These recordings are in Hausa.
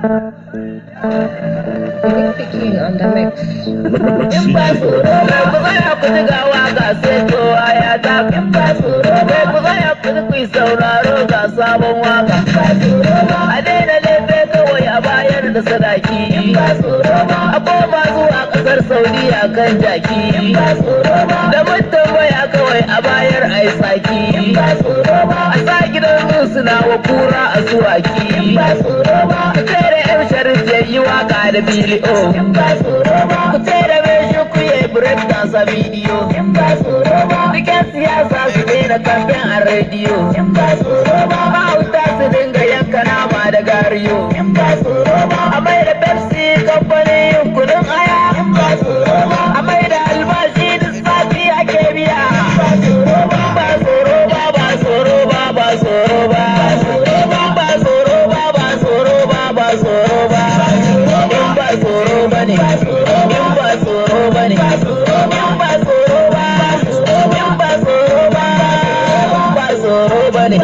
Big picking on the mix. In ba tsoro ba ku zaya ku ji ga waka sai kowa ya taka. In ba tsoro ba ku zaya ku ji ku yi sauraro ga sabon waka. In ba tsoro ba a daina laife kawai a bayar da sadaki. In ba tsoro ba a koma zuwa ƙasar Saudiya kan jaki. In ba tsoro ba da mun tambaya kawai a bayar a yi saki. In ba tsoro ba a sa gidan suna wa kura a suwaki. In ba tsoro ba ku tsere yan sharif ya yi waka da bili'o. In ba tsoro ba ku tsere mai shi ku yi break dance a bidiyo. In ba tsoro ba bikin siyasa su daina kamfen a rediyo. In ba tsoro ba mahauta su dinga yanka nama da gariyo. In ba tsoro ba a mai da pepsi kamfanin kudin aya. In ba tsoro ba a mai da albashi duk sati ake biya. In ba tsoro ba ba tsoro ba ba tsoro ba ba tsoro ba ba tsoro ba ba tsoro ba ba tsoro ba in ba tsoro ba ne in ba tsoro ba ne in ba tsoro ba in ba tsoro ba ba tsoro ba ne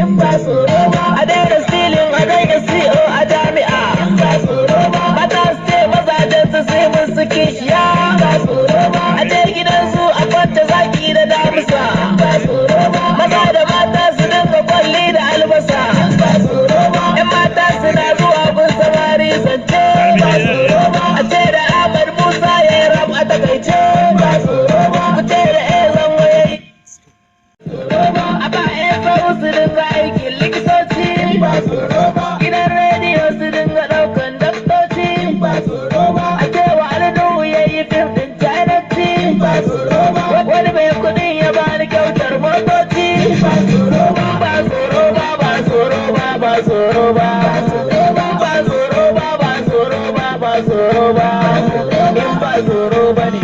in ba tsoro ba a daina silin a daina CO a jami'a in ba tsoro ba mata su ce mazajen su sai mun su kishiya in ba tsoro ba a je gidansu a kwanta zaki da damusa in ba tsoro ba maza da mata su dinga kwalli da albasa in ba tsoro ba yan mata suna zuwa gun samari zance ba tsoro ba a ce da Ahmad Musa ya yi rap a takaice ba tsoro ba ku ce da zango ya yi a ba sau su dinga aikin likitoci ba tsoro ba gidan rediyo su dinga daukan daktoci ba tsoro ba a ce wa alnuhu ya yi fim din chinati ba tsoro ba wani mai kudin ya bani kyautar motoci ba tsoro ba ba tsoro ba ba tsoro ba ba tsoro ba ba tsoro ba ba tsoro ba ba tsoro ba ba tsoro ba in ba tsoro ba ne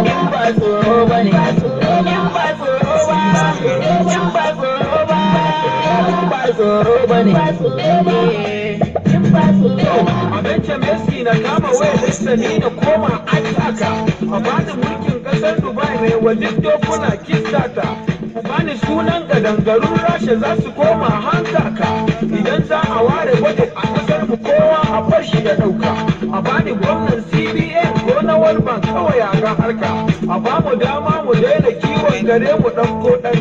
in ba tsoro ba ne in ba tsoro ba in ba tsoro ba ba tsoro ba ne Abinci Messi na kama wayar lissani da koma ataka a bani mulkin kasar Dubai mai wajen dokuna kistata bani sunan gadangarun Rasha za su koma hankaka idan za a ware budget a kasar mu kowa a fashi ya dauka a bani gwamnan CBN ko na World Bank kawai a ga harka a bamu dama mu daina kiwon gare mu ɗauko ɗan